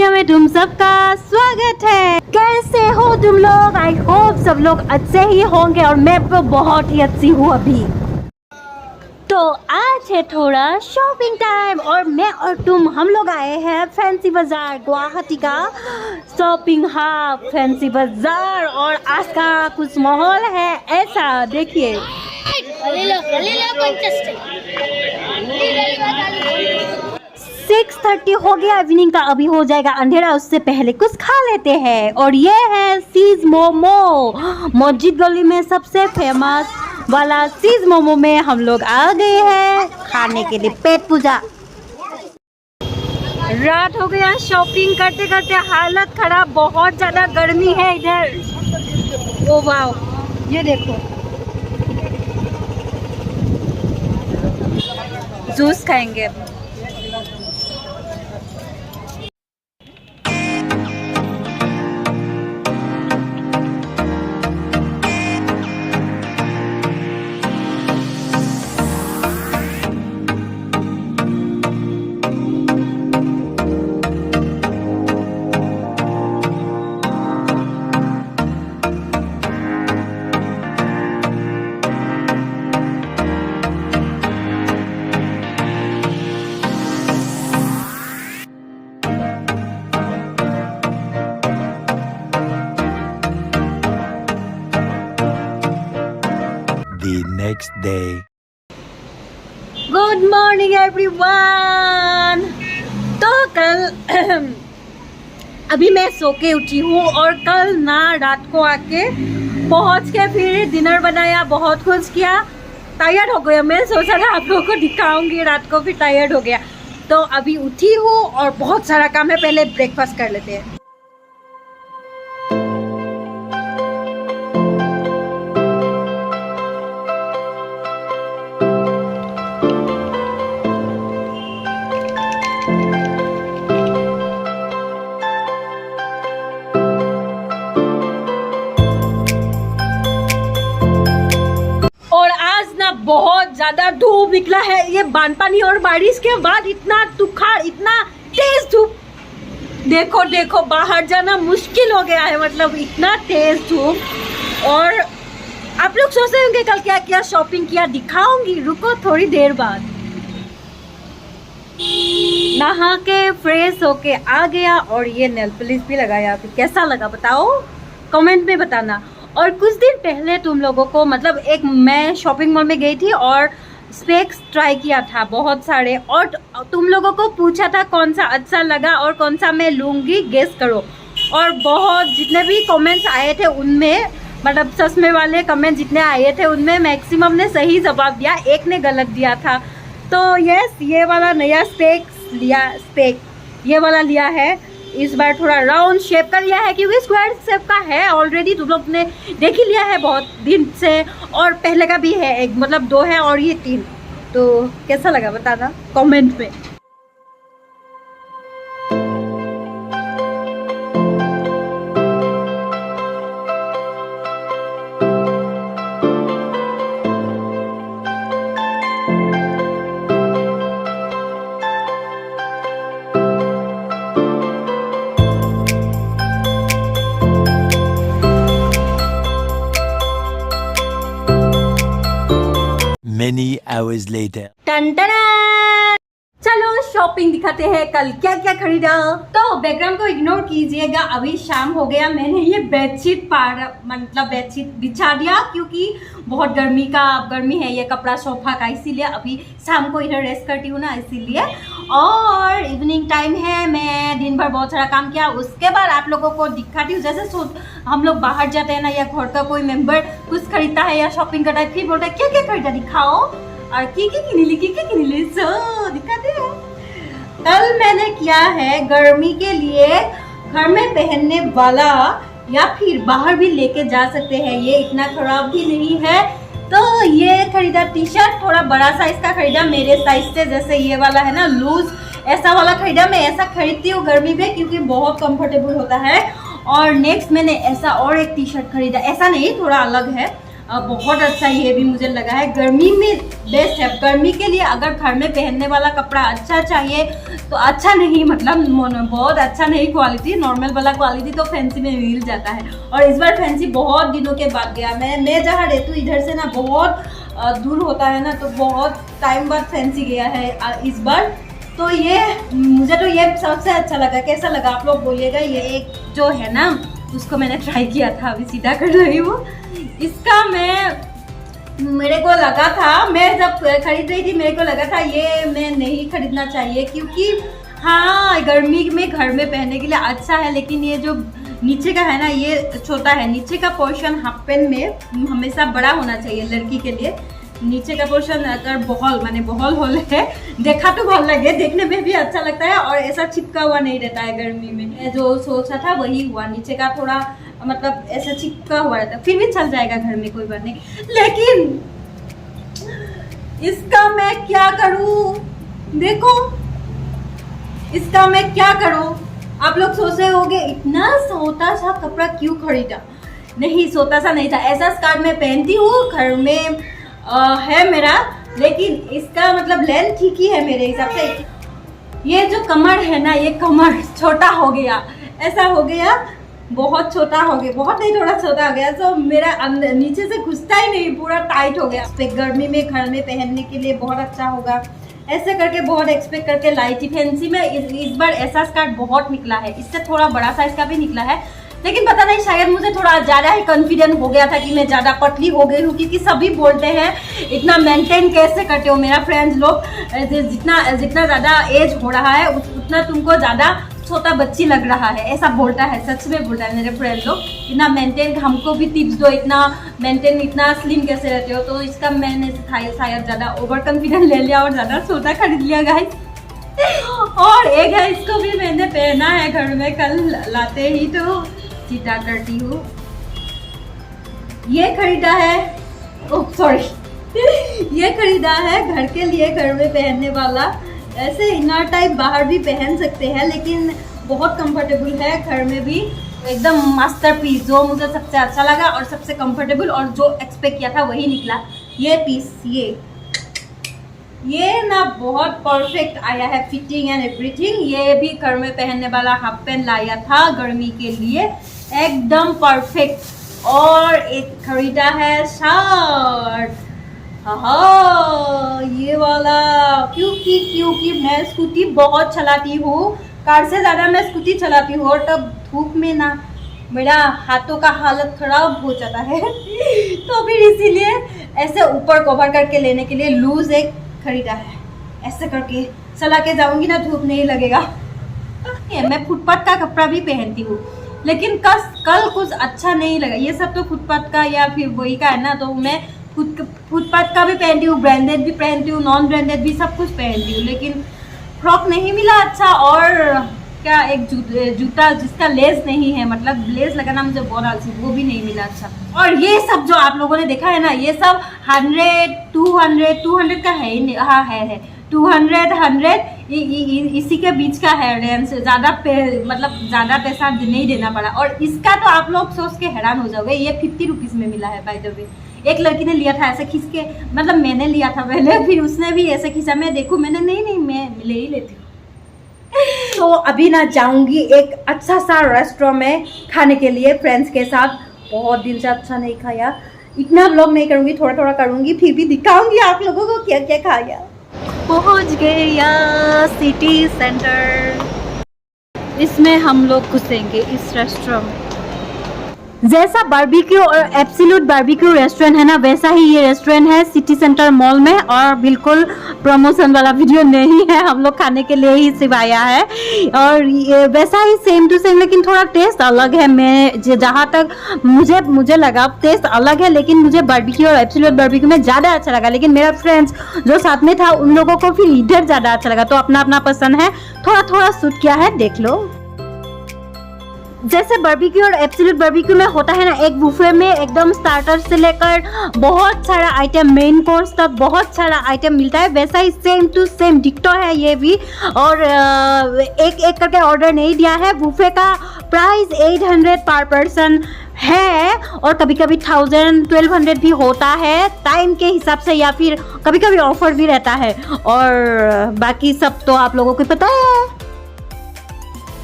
Video में तुम सबका स्वागत है। कैसे हो तुम लोग? आई होप सब लोग अच्छे ही होंगे और मैं तो बहुत ही अच्छी हूँ अभी। तो आज है थोड़ा शॉपिंग टाइम और मैं और तुम हम लोग आए हैं फैंसी बाजार, गुवाहाटी का शॉपिंग हब फैंसी बाजार। और आज का कुछ माहौल है ऐसा, देखिए 6:30 हो गया इवनिंग का, अभी हो जाएगा अंधेरा, उससे पहले कुछ खा लेते हैं। और ये है चीज मोमो, मस्जिद गली में सबसे फेमस वाला चीज मोमो में हम लोग आ गए हैं खाने के लिए। पेट पूजा। रात हो गया, शॉपिंग करते करते हालत खराब, बहुत ज्यादा गर्मी है इधर। ओ वाह, ये देखो जूस खाएंगे। The next day. Good morning everyone. तो कल अभी मैं सो के उठी हूँ और कल ना रात को आके पहुँच के फिर डिनर बनाया, बहुत कुछ किया, टायर्ड हो गया। मैं सोचा था आप लोगों को दिखाऊंगी, रात को फिर टायर्ड हो गया। तो अभी उठी हूँ और बहुत सारा काम है, पहले ब्रेकफास्ट कर लेते हैं। बहुत ज्यादा धूप निकला है, ये बानपानी और बारिश के बाद इतना तुखार, इतना तेज धूप। देखो देखो बाहर जाना मुश्किल हो गया है, मतलब इतना तेज धूप। और आप लोग सोच रहे होंगे कल क्या क्या शॉपिंग किया, दिखाऊंगी, रुको थोड़ी देर बाद। नहा के फ्रेश होके आ गया और ये नेल पॉलिश भी लगाया। फिर कैसा लगा बताओ, कमेंट में बताना। और कुछ दिन पहले तुम लोगों को, मतलब एक मैं शॉपिंग मॉल में गई थी और स्पेक्स ट्राई किया था बहुत सारे, और तुम लोगों को पूछा था कौन सा अच्छा लगा और कौन सा मैं लूँगी, गेस करो। और बहुत जितने भी कमेंट्स आए थे उनमें, मतलब चश्मे वाले कमेंट जितने आए थे उनमें मैक्सिमम ने सही जवाब दिया, एक ने गलत दिया था। तो यस, ये वाला नया स्पेक्स लिया, स्पेक ये वाला लिया है। इस बार थोड़ा राउंड शेप का लिया है क्योंकि स्क्वायर शेप का है ऑलरेडी, तुम लोग ने देख ही लिया है बहुत दिन से। और पहले का भी है एक, मतलब 2 है और ये 3। तो कैसा लगा बताना कमेंट में। Many hours later. टन-टना! चलो शॉपिंग दिखाते हैं कल क्या क्या खरीदा। तो बैकग्राउंड को इग्नोर कीजिएगा, अभी शाम हो गया। मैंने ये बेडशीट मतलब बेडशीट बिछा दिया क्योंकि बहुत गर्मी है, ये कपड़ा सोफा का, इसीलिए अभी शाम को इधर रेस्ट करती हूँ ना, इसीलिए। और इवनिंग टाइम है, मैं दिन भर बहुत सारा काम किया, उसके बाद आप लोगों को दिखाती हूँ। जैसे हम लोग बाहर जाते हैं ना, या घर का कोई मेंबर कुछ खरीदता है या शॉपिंग करता है, फिर बोलता है क्या क्या खरीदा दिखाओ, और की किनिली सो दिखाते हैं। कल मैंने किया है गर्मी के लिए घर में पहनने वाला, या फिर बाहर भी लेके जा सकते हैं, ये इतना खराब भी नहीं है। तो ये खरीदा टी शर्ट, थोड़ा बड़ा साइज का खरीदा मेरे साइज से, जैसे ये वाला है ना लूज, ऐसा वाला खरीदा। मैं ऐसा खरीदती हूँ गर्मी में क्योंकि बहुत कंफर्टेबल होता है। और नेक्स्ट मैंने ऐसा और एक टी शर्ट खरीदा, ऐसा नहीं थोड़ा अलग है, बहुत अच्छा ये भी मुझे लगा है। गर्मी में बेस्ट है। गर्मी के लिए अगर घर में पहनने वाला कपड़ा अच्छा चाहिए तो अच्छा नहीं, मतलब बहुत अच्छा नहीं क्वालिटी, नॉर्मल वाला क्वालिटी तो फैंसी में मिल जाता है। और इस बार फैंसी बहुत दिनों के बाद गया। मैं जहाँ रहती हूँ इधर से ना बहुत दूर होता है ना, तो बहुत टाइम बाद फैंसी गया है इस बार। तो ये मुझे तो ये सबसे अच्छा लगा। कैसा लगा आप लोग बोलिएगा। ये एक जो है ना उसको मैंने ट्राई किया था, अभी सीधा कर रही हूँ। इसका मेरे को लगा था, मैं जब खरीद रही थी मेरे को लगा था ये मैं नहीं खरीदना चाहिए, क्योंकि हाँ गर्मी में घर में पहनने के लिए अच्छा है, लेकिन ये जो नीचे का है ना ये छोटा है। नीचे का पोर्शन हाफ पैंट में हमेशा बड़ा होना चाहिए लड़की के लिए। नीचे का पोर्शन अगर बहल होल है, देखा तो बहुत लगे, देखने में भी अच्छा लगता है और ऐसा चिपका हुआ नहीं रहता है गर्मी में। जो सोचा था वही हुआ, नीचे का थोड़ा मतलब ऐसा चिपका हुआ रहता है, फिर भी चल जाएगा घर में, कोई बात नहीं। लेकिन इसका मैं क्या करूं, देखो इसका मैं क्या करूं। आप लोग सोच रहे होंगे इतना छोटा सा कपड़ा क्यों खरीदा। नहीं, छोटा सा नहीं था, ऐसा स्कर्ट मैं पहनती हूँ घर में है मेरा, लेकिन इसका मतलब लेंथ ठीक ही है मेरे हिसाब से। ये जो कमर है ना, ये कमर छोटा हो गया, ऐसा हो गया, बहुत छोटा हो गया, बहुत नहीं थोड़ा छोटा हो गया, तो मेरा अंदर नीचे से घुसता ही नहीं, पूरा टाइट हो गया। गर्मी में घर में पहनने के लिए बहुत अच्छा होगा। ऐसे करके बहुत एक्सपेक्ट करके लाई थी। फैंसी में इस बार ऐसा स्कर्ट बहुत निकला है, इससे थोड़ा बड़ा साइज का भी निकला है, लेकिन पता नहीं शायद मुझे थोड़ा ज़्यादा ही कॉन्फिडेंट हो गया था कि मैं ज़्यादा पतली हो गई हूँ, क्योंकि सभी बोलते हैं इतना मेंटेन कैसे करते हो। मेरा फ्रेंड्स लोग जितना ज़्यादा एज हो रहा है उतना तुमको ज़्यादा छोटा बच्ची लग रहा है, ऐसा बोलता है, सच में बोलता है मेरे फ्रेंड लोग। इतना मेंटेन, हमको भी टिप्स दो, इतना मेंटेन, इतना स्लिम कैसे रहते हो। तो इसका मैंने शायद ज़्यादा ओवर कॉन्फिडेंस ले लिया और ज़्यादा छोटा खरीद लिया गाइस। और एक है, इसको भी मैंने पहना है घर में, कल लाते ही तो सीधा करती हूँ। ये खरीदा है, ओह सॉरी ये खरीदा है घर के लिए, घर में पहनने वाला। ऐसे इनर टाइप बाहर भी पहन सकते हैं, लेकिन बहुत कंफर्टेबल है घर में भी। एकदम मास्टरपीस, जो मुझे सबसे अच्छा लगा और सबसे कंफर्टेबल और जो एक्सपेक्ट किया था वही निकला। ये पीस ये ना बहुत परफेक्ट आया है, फिटिंग एंड एवरीथिंग। ये भी घर में पहनने वाला हाफ पैंट लाया था गर्मी के लिए, एकदम परफेक्ट। और एक खरीदा है शर्ट, हाँ ये वाला, क्योंकि मैं स्कूटी बहुत चलाती हूँ, कार से ज़्यादा मैं स्कूटी चलाती हूँ, और तब धूप में ना मेरा हाथों का हालत खराब हो जाता है तो फिर इसीलिए ऐसे ऊपर कवर करके लेने के लिए लूज एक खरीदा है। ऐसे करके चला के जाऊंगी ना, धूप नहीं लगेगा। मैं फुटपाथ का कपड़ा भी पहनती हूँ, लेकिन कल कुछ अच्छा नहीं लगा। ये सब तो फुटपाथ का या फिर वही का है ना, तो मैं फुटपाथ का भी पहनती हूँ, ब्रांडेड भी पहनती हूँ, नॉन ब्रांडेड भी सब कुछ पहनती हूँ, लेकिन फ्रॉक नहीं मिला अच्छा। और क्या एक जूता जिसका लेस नहीं है, मतलब लेस लगाना मुझे बहुत आलसी, वो भी नहीं मिला अच्छा। और ये सब जो आप लोगों ने देखा है ना, ये सब 200 का है ही, हाँ है 200 इसी के बीच का है रेंज। मतलब ज़्यादा पैसा नहीं देना पड़ा। और इसका तो आप लोग सोच के हैरान हो जाओगे, ये 50 रुपीज़ में मिला है बाय द वे। एक लड़की ने लिया था ऐसे खींच के, मतलब मैंने लिया था पहले, फिर उसने भी ऐसे खींचा। मैं देखूँ, मैंने नहीं मैं ले ही लेती हूँ। तो अभी ना जाऊंगी एक अच्छा सा रेस्टोरेंट में खाने के लिए फ्रेंड्स के साथ। बहुत दिन से अच्छा नहीं खाया, इतना व्लॉग नहीं करूंगी, थोड़ा थोड़ा करूंगी, फिर भी दिखाऊंगी आप लोगों को क्या क्या खाया। पहुंच गए यहाँ सिटी सेंटर, इसमें हम लोग घुसेंगे इस रेस्टोरेंट में। जैसा बारबेक्यू और एब्सोल्यूट बारबेक्यू रेस्टोरेंट है ना, वैसा ही ये रेस्टोरेंट है सिटी सेंटर मॉल में। और बिल्कुल प्रमोशन वाला वीडियो नहीं है, हम लोग खाने के लिए ही सिर्फ आया है। और ये वैसा ही सेम टू सेम, लेकिन थोड़ा टेस्ट अलग है। मैं जहाँ तक मुझे लगा टेस्ट अलग है, लेकिन मुझे बारबेक्यू और एब्सोल्यूट बारबेक्यू में ज़्यादा अच्छा लगा। लेकिन मेरा फ्रेंड्स जो साथ में था उन लोगों को फिर इधर ज़्यादा अच्छा लगा। तो अपना अपना पसंद है, थोड़ा थोड़ा सूट किया है, देख लो। जैसे बारबेक्यू और एब्सोल्यूट बारबेक्यू में होता है ना, एक बुफे में एकदम स्टार्टर से लेकर बहुत सारा आइटम, मेन कोर्स तक बहुत सारा आइटम मिलता है, वैसा ही सेम टू सेम डिक्टो है ये भी। और एक एक करके ऑर्डर नहीं दिया है। बुफे का प्राइस 800 पर पर्सन है और कभी कभी 1000-1200 भी होता है टाइम के हिसाब से, या फिर कभी कभी ऑफर भी रहता है। और बाकी सब तो आप लोगों को पता है।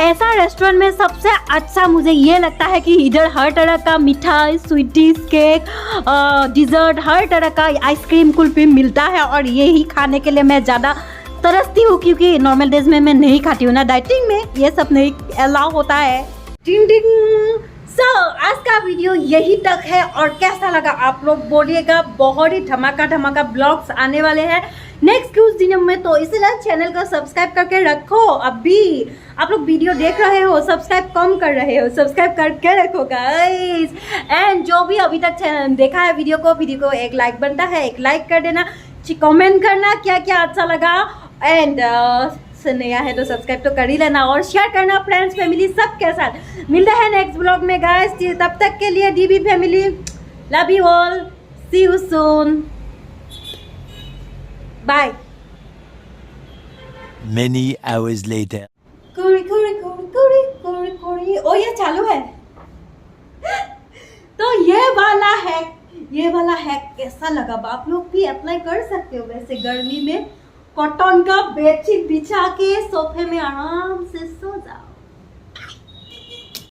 ऐसा रेस्टोरेंट में सबसे अच्छा मुझे ये लगता है कि इधर हर तरह का मिठाई, स्वीटीज, केक, डिज़र्ट, हर तरह का आइसक्रीम, कुल्फी मिलता है। और यही खाने के लिए मैं ज़्यादा तरसती हूँ, क्योंकि नॉर्मल डेज में मैं नहीं खाती हूँ ना, डाइटिंग में ये सब नहीं अलाउ होता है। टिंग टिंग। आज का वीडियो यही तक है, और कैसा लगा आप लोग बोलिएगा। बहुत ही धमाका ब्लॉग्स आने वाले हैं नेक्स्ट कुछ दिनों में, तो इसलिए चैनल को सब्सक्राइब करके रखो। अभी आप लोग वीडियो देख रहे हो, सब्सक्राइब कम कर रहे हो, सब्सक्राइब करके रखो गाइस। एंड जो भी अभी तक देखा है वीडियो को एक लाइक बनता है, एक लाइक कर देना, कमेंट करना क्या क्या अच्छा लगा। एंड नया है तो सब्सक्राइब तो कर ही लेना, और शेयर करना फ्रेंड्स, फैमिली सबके साथ। मिलते हैं नेक्स्ट ब्लॉग में गाइस, तब तक के लिए DB family love you all, see you soon, bye. Many hours later. कुड़ी ओ ये चालू है। तो ये वाला हैक कैसा लगा? आप लोग भी अप्लाई कर सकते हो। वैसे गर्मी में कॉटन का बेडशीट बिछा के सोफे में आराम से सो जाओ।